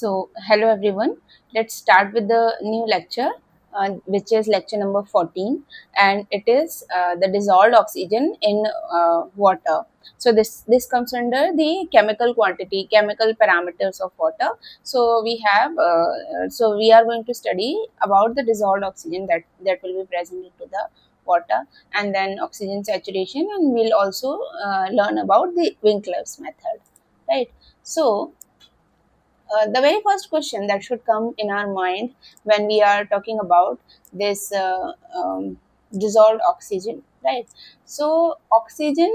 So, hello everyone. Let's start with the new lecture, which is lecture number 14, and it is the dissolved oxygen in water. So, this comes under the chemical quantity, chemical parameters of water. So, we are going to study about the dissolved oxygen that will be present into the water, and then oxygen saturation, and we'll also learn about the Winkler's method, right? So, the very first question that should come in our mind when we are talking about this dissolved oxygen, right? So, oxygen,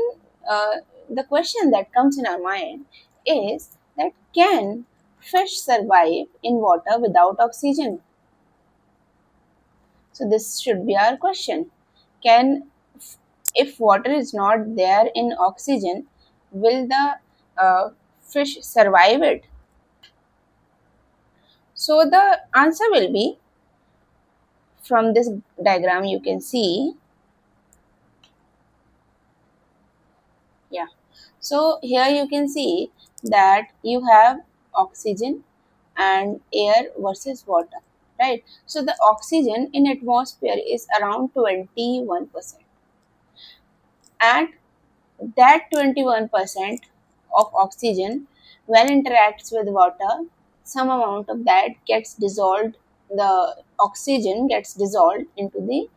the question that comes in our mind is that can fish survive in water without oxygen? So, this should be our question. Can, if water is not there in oxygen, will the fish survive it? So, the answer will be, from this diagram you can see, yeah, so here you can see that you have oxygen and air versus water, right? So the oxygen in atmosphere is around 21%. At that 21% of oxygen, when interacts with water, some amount of that gets dissolved, the oxygen gets dissolved into the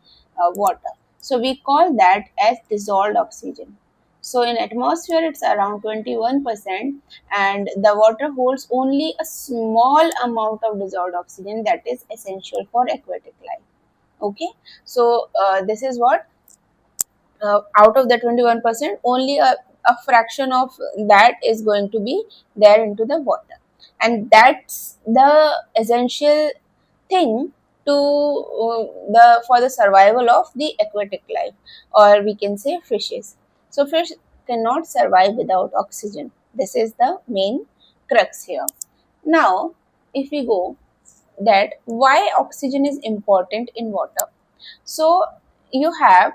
water. So we call that as dissolved oxygen. So in atmosphere it's around 21%, and the water holds only a small amount of dissolved oxygen that is essential for aquatic life. Okay, so this is what, out of the 21%, only a fraction of that is going to be there into the water, and that's the essential thing to the for the survival of the aquatic life, or we can say fishes. So fish cannot survive without oxygen. This is the main crux here. Now if we go that why oxygen is important in water, so you have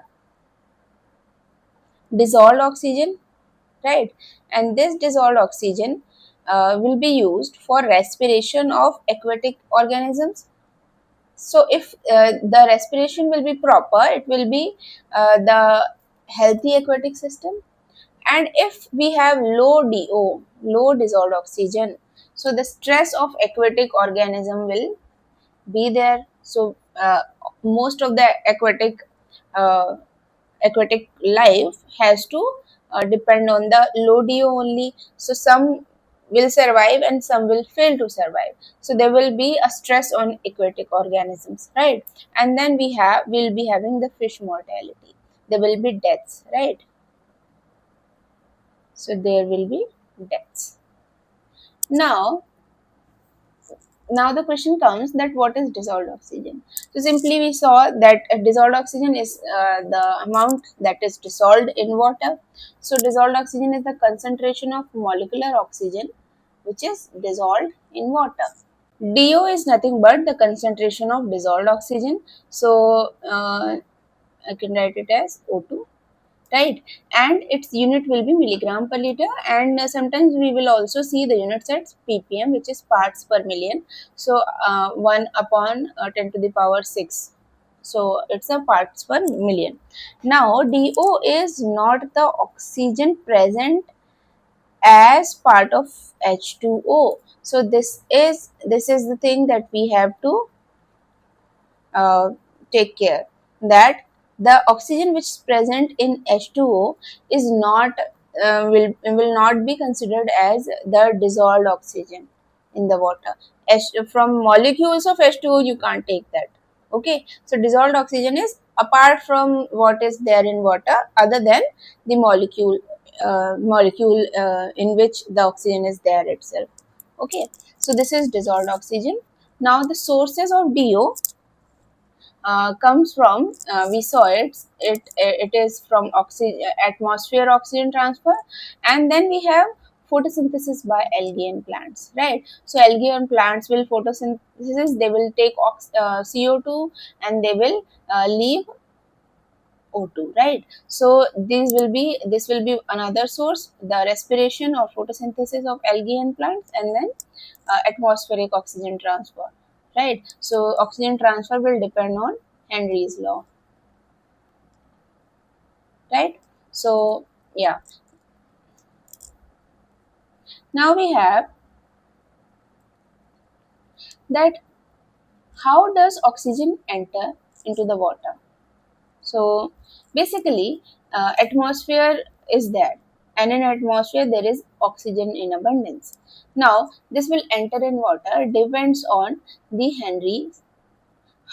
dissolved oxygen, right? And this dissolved oxygen will be used for respiration of aquatic organisms. So if the respiration will be proper, it will be the healthy aquatic system. And if we have low DO, low dissolved oxygen, so the stress of aquatic organism will be there. So most of the uh, aquatic life has to depend on the low DO only. So some will survive and some will fail to survive. So there will be a stress on aquatic organisms, right? And then we'll be having the fish mortality. There will be deaths, right? So there will be deaths. Now, now the question comes that what is dissolved oxygen. So simply we saw that dissolved oxygen is the amount that is dissolved in water. So dissolved oxygen is the concentration of molecular oxygen which is dissolved in water. DO is nothing but the concentration of dissolved oxygen. So I can write it as O2, right? And its unit will be milligram per liter, and sometimes we will also see the units as ppm, which is parts per million. So 1 upon 10 to the power 6, so it's a parts per million. Now DO is not the oxygen present as part of H2O. So this is the thing that we have to uh, take care, that the oxygen which is present in H2O is not will not be considered as the dissolved oxygen in the water. From molecules of H2O you can't take that. Okay, so dissolved oxygen is apart from what is there in water, other than the molecule in which the oxygen is there itself. Okay, so this is dissolved oxygen. Now the sources of DO comes from, we saw it is from atmosphere oxygen transfer, and then we have photosynthesis by algae and plants, right? So algae and plants will photosynthesis, they will take CO2 and they will leave O2, right? So this will be another source, the respiration or photosynthesis of algae and plants, and then atmospheric oxygen transfer, right? So oxygen transfer will depend on Henry's law, right? So yeah, now we have that how does oxygen enter into the water? So basically, atmosphere is there, and in atmosphere there is oxygen in abundance. Now this will enter in water depends on the Henry's.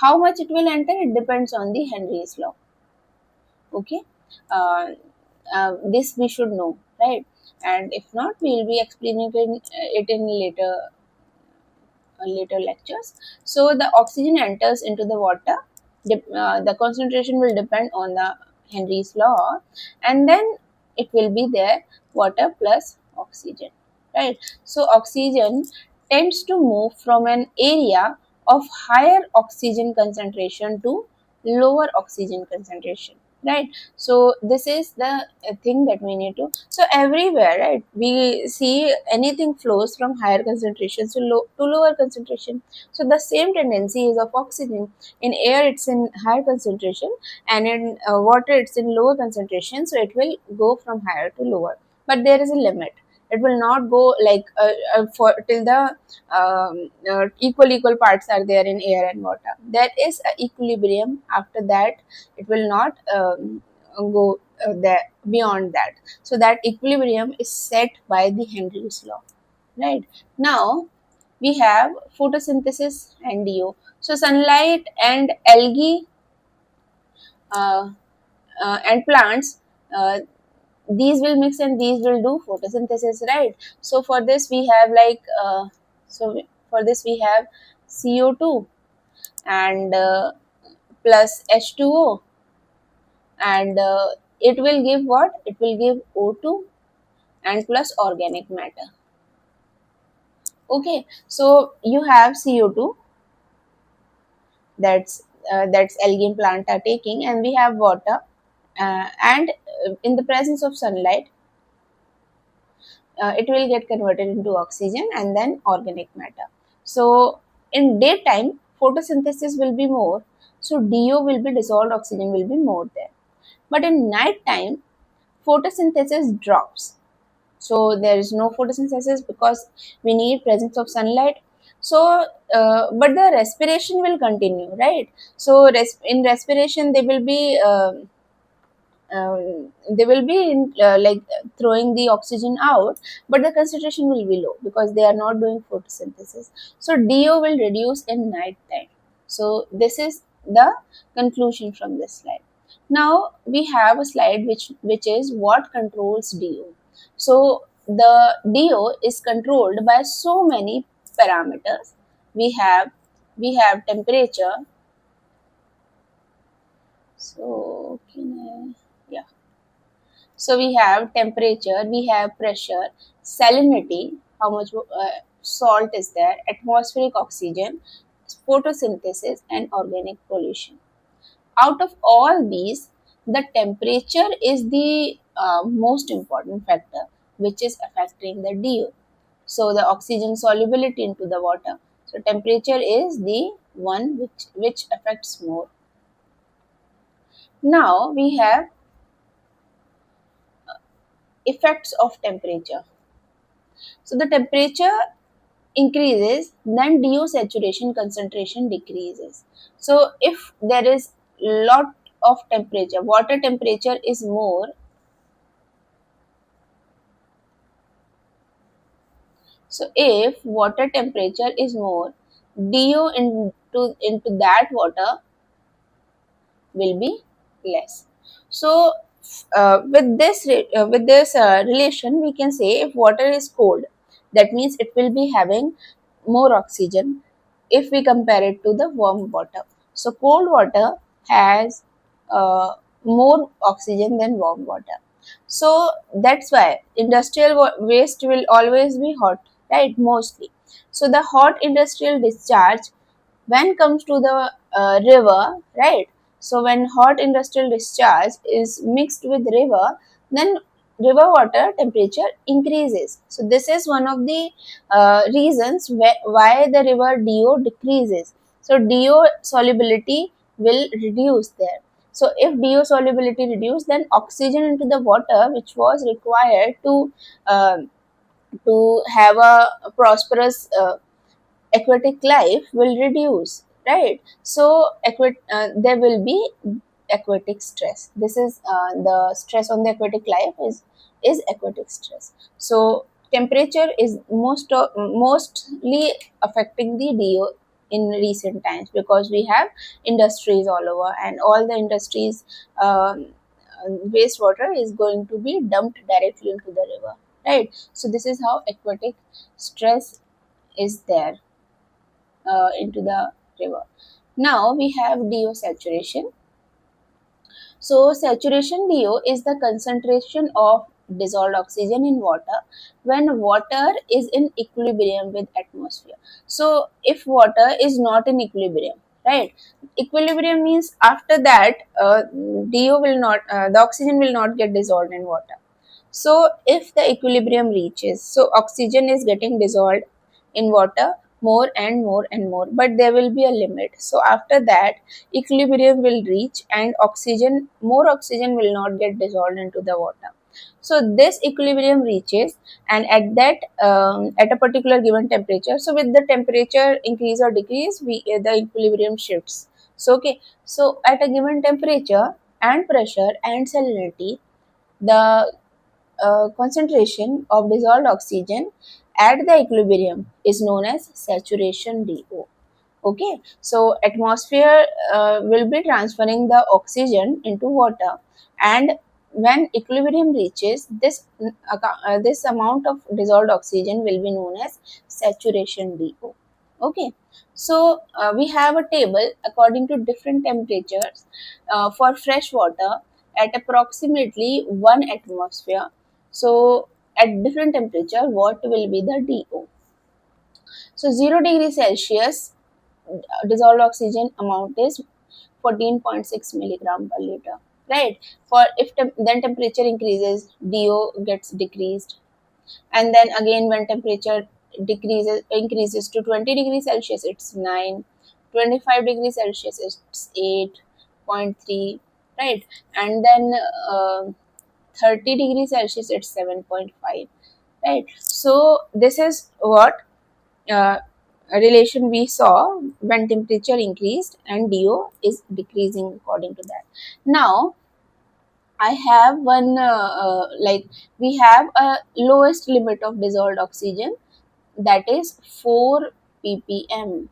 How much it will enter? It depends on the Henry's law. Okay, uh, this we should know, right? And if not, we will be explaining it in later lectures. So the oxygen enters into the water. The concentration will depend on the Henry's law, and then it will be there water plus oxygen, right? So oxygen tends to move from an area of higher oxygen concentration to lower oxygen concentration, right? So this is the thing that we need to, so everywhere, right, we see anything flows from higher concentrations to lower concentration. So the same tendency is of oxygen. In air it's in higher concentration, and in water it's in lower concentration, so it will go from higher to lower, but there is a limit. It will not go like for till the equal parts are there in air and water. There is a equilibrium. After that it will not go there beyond that. So that equilibrium is set by the Henry's law, right? Now we have photosynthesis and DO. So sunlight and algae uh, and plants, uh, these will mix and these will do photosynthesis, right? So for this we have for this we have CO2 and plus H2O, and it will give what? It will give O2 and plus organic matter. Okay, so you have CO2, that's algae and plant are taking, and we have water, and in the presence of sunlight, it will get converted into oxygen and then organic matter. So in daytime, photosynthesis will be more, so DO will be dissolved oxygen will be more there. But in night time, photosynthesis drops. So there is no photosynthesis because we need presence of sunlight. So, but the respiration will continue, right? So in respiration, they will be like throwing the oxygen out, but the concentration will be low because they are not doing photosynthesis. So DO will reduce in night time. So this is the conclusion from this slide. Now we have a slide which is what controls DO. So the DO is controlled by so many parameters. We have temperature. So can I, yeah. So we have temperature, we have pressure, salinity, how much salt is there, atmospheric oxygen, photosynthesis, and organic pollution. Out of all these, the temperature is the most important factor which is affecting the DO. So the oxygen solubility into the water. So temperature is the one which affects more. Now we have effects of temperature. So the temperature increases, then DO saturation concentration decreases. So if there is lot of temperature, water temperature is more. So if water temperature is more, DO into that water will be less. So with this relation, we can say if water is cold, that means it will be having more oxygen if we compare it to the warm water. So cold water has more oxygen than warm water. So that's why industrial waste will always be hot, right? Mostly. So the hot industrial discharge when comes to the river, right? So when hot industrial discharge is mixed with river, then river water temperature increases. So this is one of the reasons why the river DO decreases. So DO solubility will reduce there. So if DO solubility reduce, then oxygen into the water, which was required uh, to have a prosperous aquatic life, will reduce, right? So there will be aquatic stress. This is the stress on the aquatic life is aquatic stress. So temperature is mostly affecting the DO in recent times, because we have industries all over, and all the industries wastewater is going to be dumped directly into the river, right? So this is how aquatic stress is there into the river. Now we have DO saturation. So saturation DO is the concentration of dissolved oxygen in water when water is in equilibrium with atmosphere. So if water is not in equilibrium, right? Equilibrium means after that DO will not, the oxygen will not get dissolved in water. So if the equilibrium reaches, so oxygen is getting dissolved in water more and more and more, but there will be a limit. So after that equilibrium will reach, and more oxygen will not get dissolved into the water. So this equilibrium reaches, and at that at a particular given temperature, so with the temperature increase or decrease, the equilibrium shifts. So okay, so at a given temperature and pressure and salinity, the concentration of dissolved oxygen at the equilibrium is known as saturation DO. Okay, so atmosphere will be transferring the oxygen into water, and when equilibrium reaches, this amount of dissolved oxygen will be known as saturation DO. Okay, so we have a table according to different temperatures for fresh water at approximately 1 atmosphere. So at different temperature, what will be the DO? So 0 degree Celsius dissolved oxygen amount is 14.6 milligram per liter, right? For if then temperature increases, DO gets decreased, and then again when temperature increases to 20 degrees Celsius, it's 9, 25 degrees Celsius, it's 8.3, right? And then 30 degrees Celsius, it's 7.5, right? So this is what uh, relation we saw when temperature increased and DO is decreasing according to that. Now I have one like we have a lowest limit of dissolved oxygen, that is 4 ppm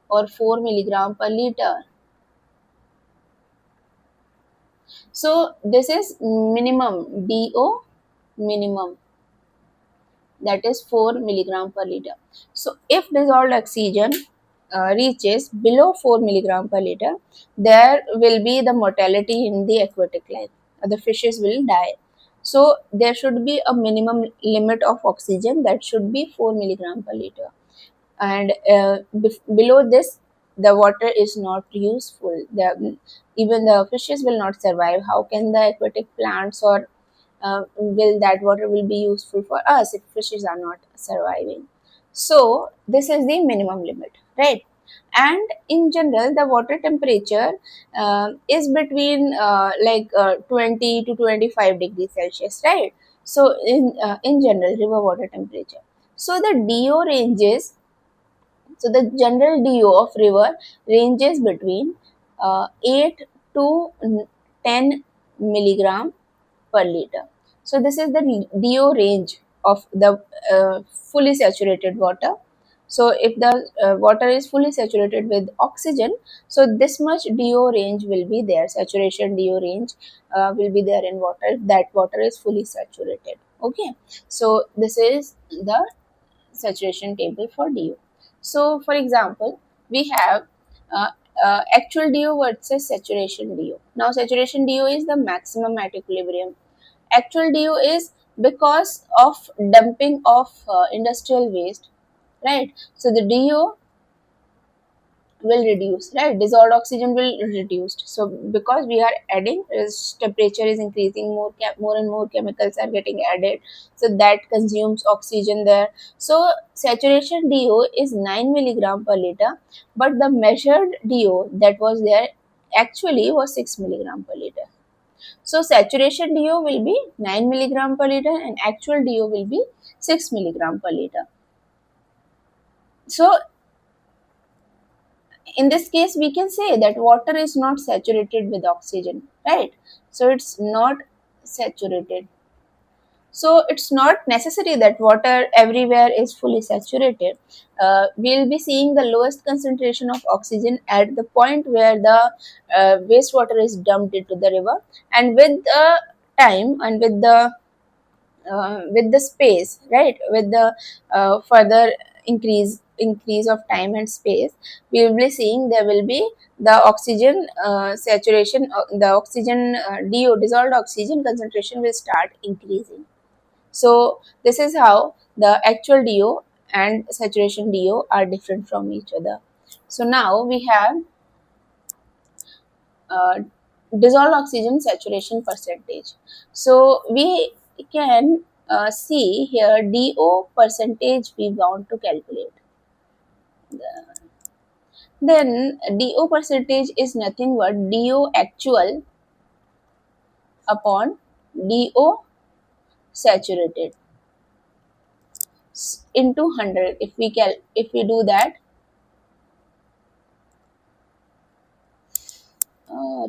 or 4 milligram per liter. So this is minimum DO minimum, that is 4 milligram per liter. So if dissolved oxygen reaches below 4 milligram per liter, there will be the mortality in the aquatic life. The fishes will die. So there should be a minimum limit of oxygen, that should be 4 milligram per liter, and below this the water is not useful. Even the fishes will not survive. How can the aquatic plants or will that water will be useful for us if fishes are not surviving? So this is the minimum limit, right? And in general the water temperature is between 20 to 25 degrees Celsius, right? So in general river water temperature, so the DO ranges, so the general DO of river ranges between 8 to 10 milligram per liter. So this is the DO range of the fully saturated water. So if the water is fully saturated with oxygen, so this much DO range will be there. Saturation DO range will be there in water if that water is fully saturated. Okay, so this is the saturation table for DO. So for example, we have uh, actual DO versus saturation DO. Now saturation DO is the maximum at equilibrium. Actual DO is because of dumping of industrial waste, right? So the DO will reduce, right? Dissolved oxygen will reduce. So because we are adding, temperature is increasing, more and more chemicals are getting added, so that consumes oxygen there. So saturation DO is 9 milligram per liter, but the measured DO that was there actually was 6 milligram per liter. So saturation DO will be 9 milligram per liter and actual DO will be 6 milligram per liter. So in this case we can say that water is not saturated with oxygen, right? So it's not saturated. So it's not necessary that water everywhere is fully saturated. We'll be seeing the lowest concentration of oxygen at the point where the wastewater is dumped into the river, and with the time and with the space, right, with the further increase of time and space, we will be seeing there will be the oxygen saturation, the oxygen DO, dissolved oxygen concentration will start increasing. So this is how the actual DO and saturation DO are different from each other. So now we have uh, dissolved oxygen saturation percentage. So we can see here DO percentage we want to calculate. Then DO percentage is nothing but DO actual upon DO saturated into 100. If we do that,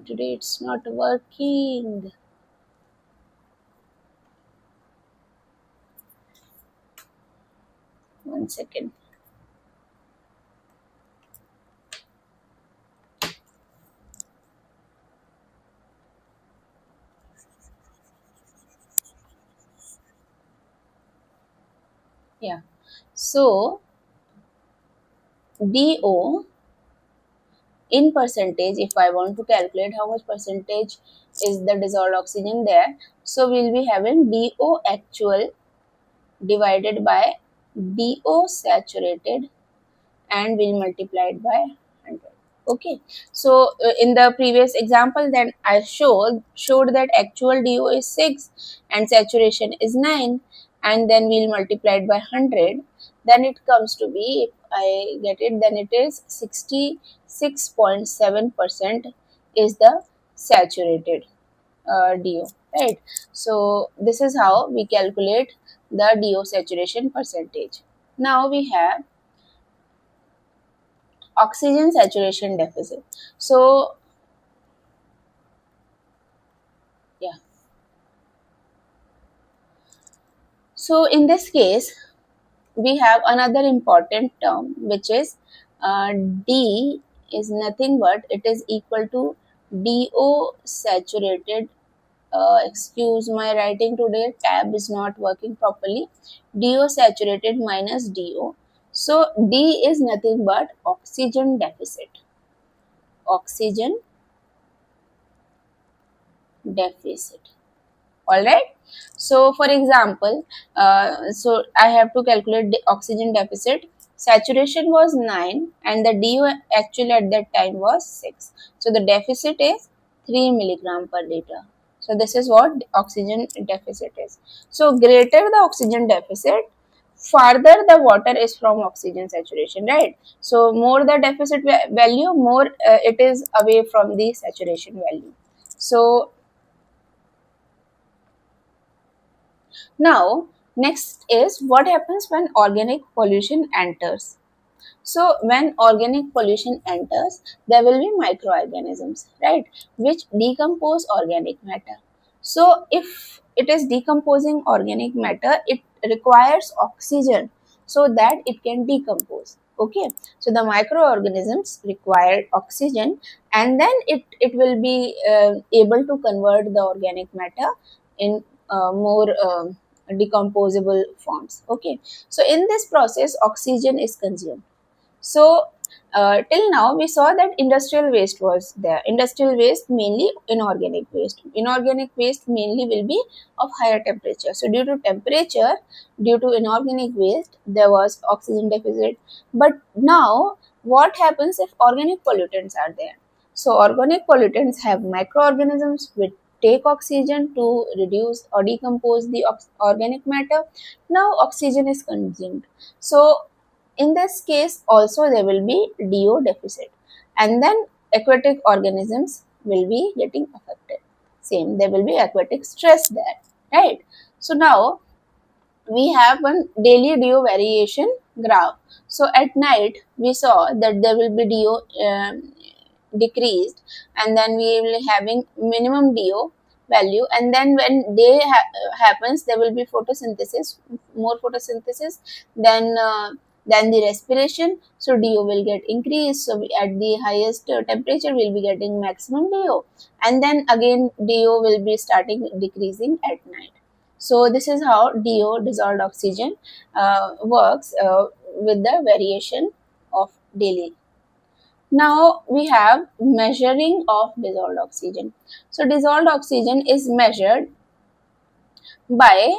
today it's not working. One second. Yeah. So DO in percentage, if I want to calculate how much percentage is the dissolved oxygen there, so we'll be having DO actual divided by DO saturated and we'll multiply it by 100. Okay, so in the previous example then I showed that actual DO is 6 and saturation is 9, and then we'll multiply it by 100, then it comes to be, if I get it, then it is 66.7% is the saturated DO, right? So this is how we calculate the DO saturation percentage. Now we have oxygen saturation deficit. So yeah, so in this case we have another important term, which is D is nothing but it is equal to DO saturated. Excuse my writing today, tab is not working properly. DO saturated minus DO. So D is nothing but oxygen deficit. Oxygen deficit. All right. So for example, so I have to calculate the oxygen deficit. Saturation was 9 and the DO actually at that time was 6. So the deficit is 3 milligram per liter. So this is what the oxygen deficit is. So greater the oxygen deficit, farther the water is from oxygen saturation, right? So more the deficit value, more it is away from the saturation value. So now, next is what happens when organic pollution enters. So, when organic pollution enters, there will be microorganisms, right, which decompose organic matter. So, if it is decomposing organic matter, it requires oxygen so that it can decompose. Okay, so the microorganisms require oxygen, and then it will be able to convert the organic matter in more decomposable forms. Okay, so in this process oxygen is consumed. So till now we saw that industrial waste was there. Industrial waste mainly inorganic waste. Inorganic waste mainly will be of higher temperature. So due to temperature, due to inorganic waste, there was oxygen deficit. But now what happens if organic pollutants are there? So organic pollutants have microorganisms which take oxygen to reduce or decompose the organic matter. Now oxygen is consumed. So in this case also there will be DO deficit, and then aquatic organisms will be getting affected. Same, there will be aquatic stress there, right? So now we have one daily DO variation graph. So at night we saw that there will be DO decreased, and then we will having minimum DO value, and then when day happens there will be photosynthesis, more photosynthesis, then then the respiration, so DO will get increased. So at the highest temperature we will be getting maximum DO, and then again DO will be starting decreasing at night. So this is how DO, dissolved oxygen, works with the variation of daily. Now we have measuring of dissolved oxygen. So dissolved oxygen is measured by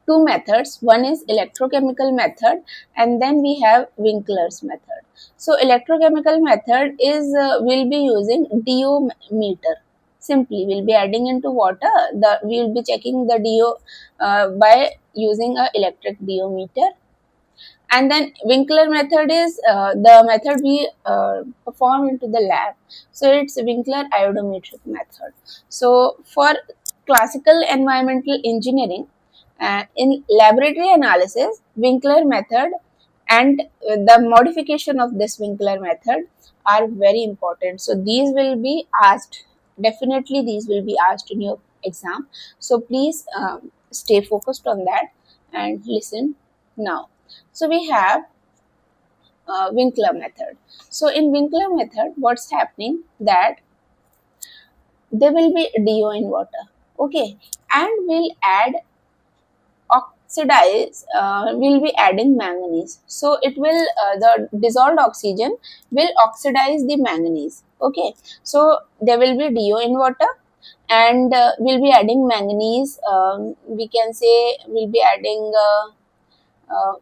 two methods. One is electrochemical method, and then we have Winkler's method. So electrochemical method is will be using DO meter. Simply we'll be adding into water, we will be checking the DO by using a electric DO meter. And then Winkler method is the method we perform into the lab. So it's Winkler iodometric method. So for classical environmental engineering, in laboratory analysis, Winkler method and the modification of this Winkler method are very important. So these will be asked, definitely these will be asked in your exam. So please stay focused on that and listen now. So we have Winkler method. So in Winkler method, what's happening that there will be DO in water, okay, and we'll add oxidize, we'll be adding manganese. So it will, the dissolved oxygen will oxidize the manganese, okay. So there will be DO in water, and we'll be adding manganese. We can say we'll be adding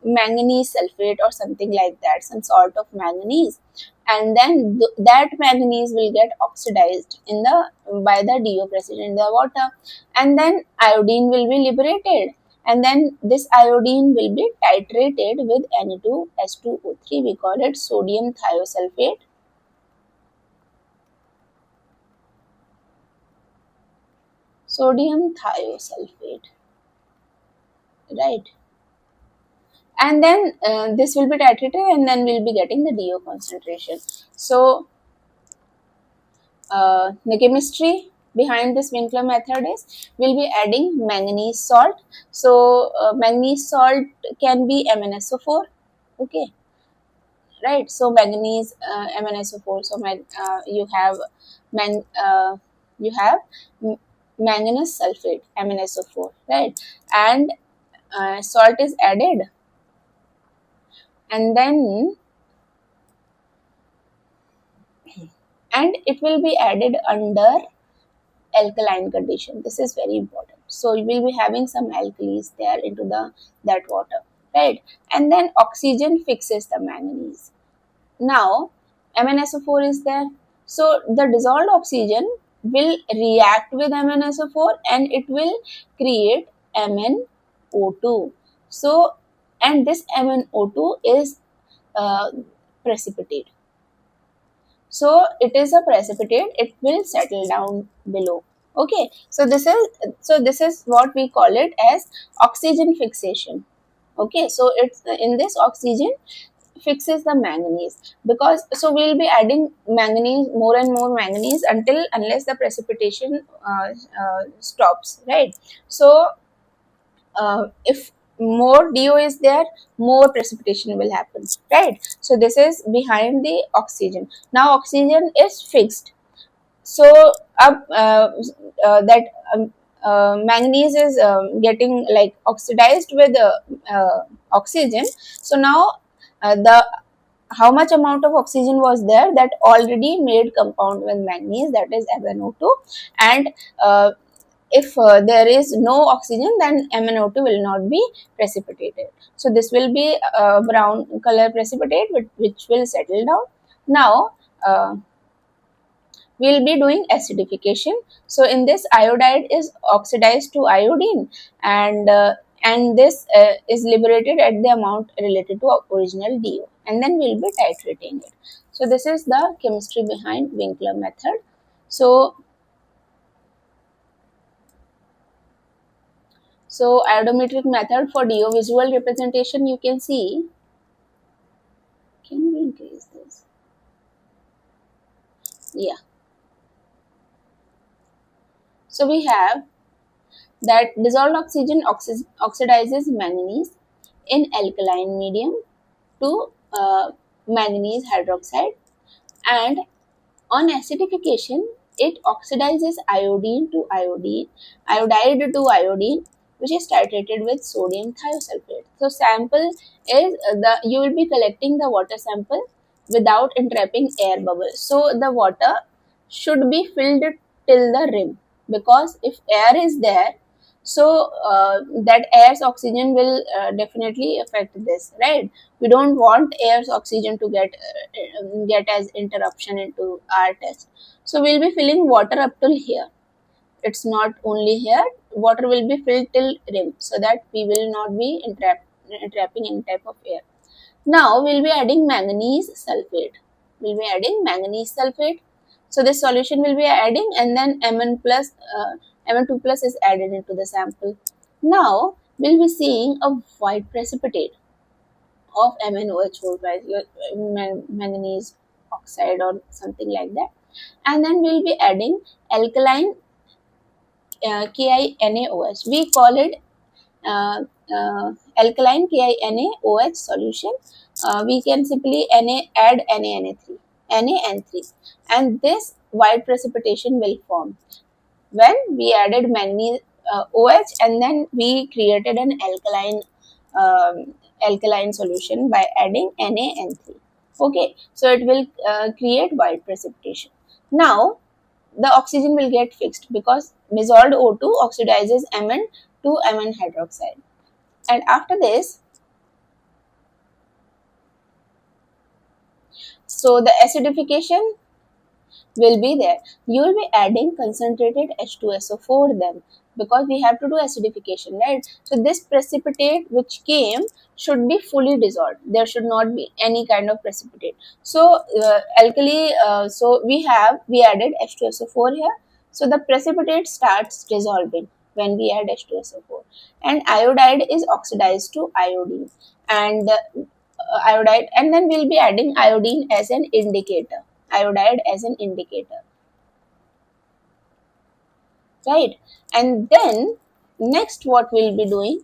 manganese sulfate or something like that, some sort of manganese, and then that manganese will get oxidized in the by the DO present in the water, and then iodine will be liberated, and then this iodine will be titrated with Na2H2O3. We call it sodium thiosulfate. Sodium thiosulfate, right? And then this will be titrated, and then we'll be getting the DO concentration. So the chemistry behind this Winkler method is we'll be adding manganese salt. So manganese salt can be MnSO4, okay, right? So manganese MnSO4. So you have man you have manganese sulfate MnSO4, right? And salt is added, and then it will be added under alkaline condition. This is very important. So you will be having some alkalis there into that water, right? And then oxygen fixes the manganese. Now MnSO4 is there, so the dissolved oxygen will react with MnSO4 and it will create MnO2. So, and this MnO2 is precipitate. So it is a precipitate, it will settle down below, okay. So this is what we call it as oxygen fixation, okay. So it's in this oxygen fixes the manganese, because so we'll be adding manganese, more and more manganese, unless the precipitation stops, right? So if more DO is there, more precipitation will happen, right? So this is behind the oxygen. Now oxygen is fixed. So that manganese is getting like oxidized with oxygen. So now the how much amount of oxygen was there, that already made compound with manganese, that is MnO2, and if there is no oxygen, then MnO2 will not be precipitated. So this will be brown color precipitate, which will settle down. Now we'll be doing acidification. So in this, iodide is oxidized to iodine, and this is liberated at the amount related to original DO, and then we'll be titrating it. So this is the chemistry behind Winkler method. So iodometric method for DO visual representation, you can see. Can we increase this? Yeah. So we have that dissolved oxygen oxidizes manganese in alkaline medium to manganese hydroxide, and on acidification, it oxidizes iodide to iodine, which is titrated with sodium thiosulfate. So sample is you will be collecting the water sample without entrapping air bubbles. So the water should be filled till the rim, because if air is there, so that air's oxygen will definitely affect this, right? We don't want air's oxygen to get as interruption into our test. So we'll be filling water up till here. It's not only here, water will be filled till rim, so that we will not be entrapping any type of air. Now we'll be adding manganese sulfate. We'll be adding manganese sulfate. So this solution will be adding, and then Mn2 plus is added into the sample. Now we'll be seeing a white precipitate of MnOH whole price, manganese oxide or something like that. And then we'll be adding alkaline KiNaOH. We call it uh, alkaline KiNaOH solution. We can simply add NaN3, and this white precipitation will form when we added manganese OH, and then we created an alkaline solution by adding NaN3. Okay, so it will create white precipitation. Now the oxygen will get fixed because dissolved O2 oxidizes Mn to Mn hydroxide. And after this, so the acidification will be there. You will be adding concentrated H2SO4 then, because we have to do acidification, right? So this precipitate which came should be fully dissolved. There should not be any kind of precipitate. So alkali, so we added H2SO4 here. So the precipitate starts dissolving when we add H2SO4, and iodide is oxidized to iodine, and iodide, and then we'll be adding iodine as an indicator, iodide as an indicator, right? And then next what we'll be doing,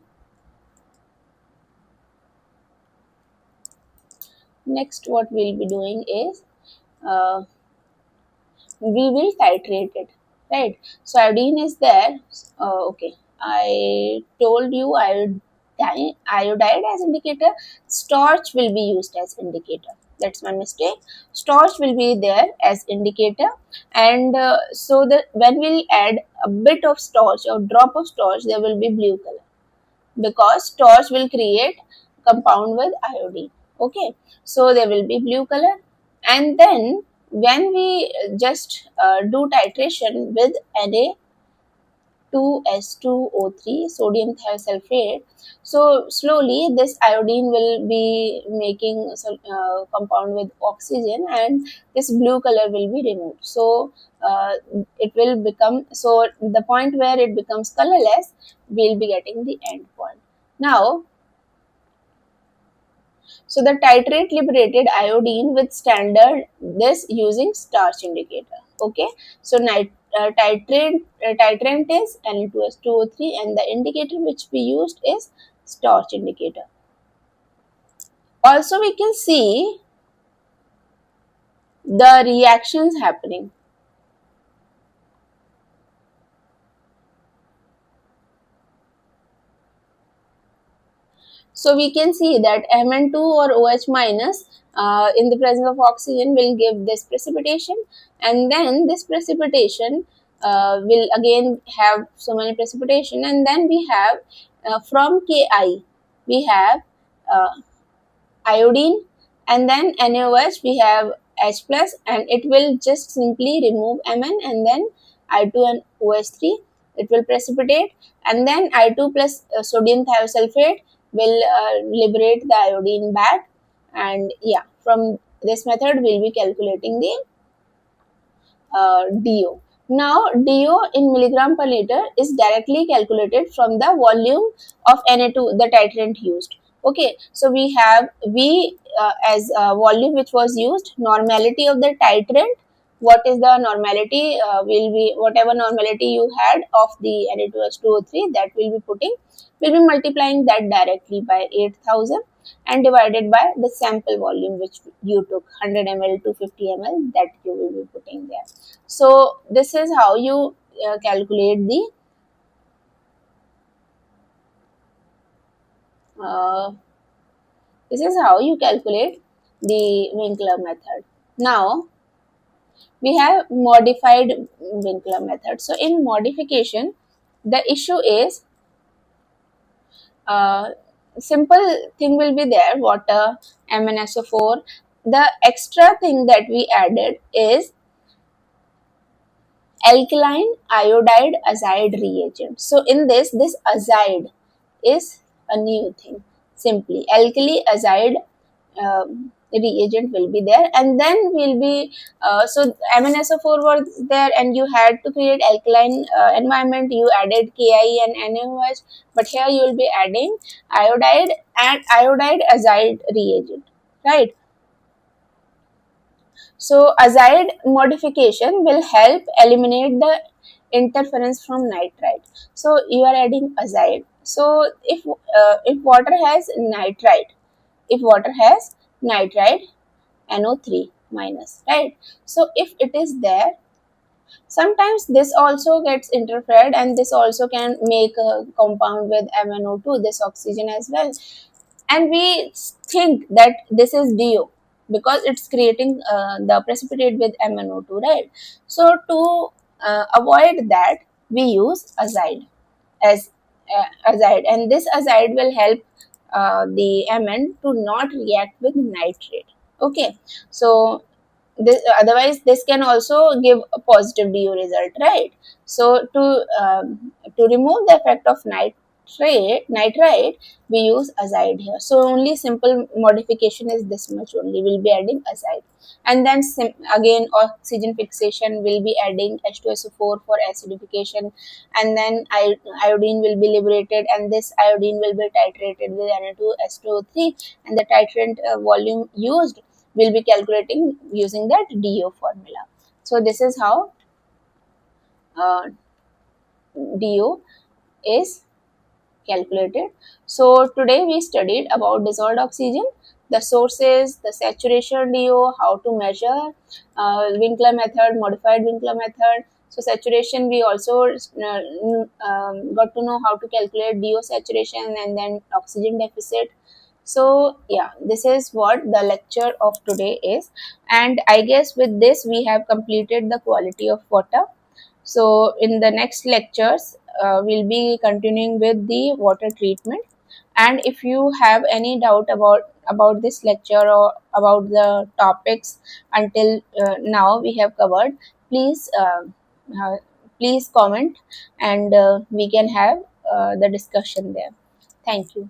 is uh, we will titrate it, right? So iodine is there. Okay, I told you iodide as indicator, starch will be used as indicator. That's my mistake. Starch will be there as indicator, and so that when we add a bit of starch or drop of starch, there will be blue color, because starch will create compound with iodine. Okay, so there will be blue color, and then when we just do titration with Na2S2O3 sodium thiosulfate, so slowly this iodine will be making compound with oxygen, and this blue color will be removed. So it will become, so the point where it becomes colorless, we'll be getting the end point. Now, so the titrate liberated iodine with standard this using starch indicator. Okay, so titrant is N2S2O3, and the indicator which we used is starch indicator. Also, we can see the reactions happening. So we can see that Mn2 or OH minus in the presence of oxygen will give this precipitation, and then this precipitation will again have so many precipitation, and then we have from Ki we have uh, iodine, and then NaOH we have H plus, and it will just simply remove Mn, and then I2 and OH3 it will precipitate, and then I2 plus sodium thiosulfate will liberate the iodine back. And yeah, from this method we'll be calculating the DO. Now, DO in milligram per liter is directly calculated from the volume of Na2, the titrant used. Okay, so we have V as volume which was used, normality of the titrant. What is the normality? Will be whatever normality you had of the Na2H2O3, that will be putting. Will be multiplying that directly by 8,000 and divided by the sample volume which you took, 100 ml to 50 ml, that you will be putting there. So this is how you calculate the uh, Winkler method. Now we have modified Winkler method. So in modification, the issue is uh, simple thing will be there, water, MnSO4. The extra thing that we added is alkaline iodide azide reagent. So in this azide is a new thing. Simply alkali azide reagent will be there, and then will be so MnSO4 was there, and you had to create alkaline environment. You added Ki and NaOH, but here you will be adding iodide and iodide azide reagent, right? So azide modification will help eliminate the interference from nitrite. So you are adding azide. So if water has nitrite, if water has nitrite NO3 minus, right? So if it is there, sometimes this also gets interfered, and this also can make a compound with MnO2, this oxygen as well. And we think that this is DO because it's creating the precipitate with MnO2, right? So to avoid that, we use azide as azide, and this azide will help the Mn to not react with nitrate. Okay, so this, otherwise this can also give a positive DO result, right? So to remove the effect of nitrite, we use azide here. So only simple modification is this much only. We'll be adding azide, and then again oxygen fixation will be adding H2SO4 for acidification, and then iodine will be liberated, and this iodine will be titrated with Na2H2O3, and the titrant volume used will be calculating using that DO formula. So this is how uh, DO is calculated. So today we studied about dissolved oxygen, the sources, the saturation DO, how to measure, Winkler method, modified Winkler method. So saturation, we also got to know how to calculate DO saturation and then oxygen deficit. So yeah, this is what the lecture of today is, and I guess with this we have completed the quality of water. So in the next lectures, we'll be continuing with the water treatment. And if you have any doubt about this lecture or about the topics until now we have covered, please uh, please comment, and we can have the discussion there. Thank you.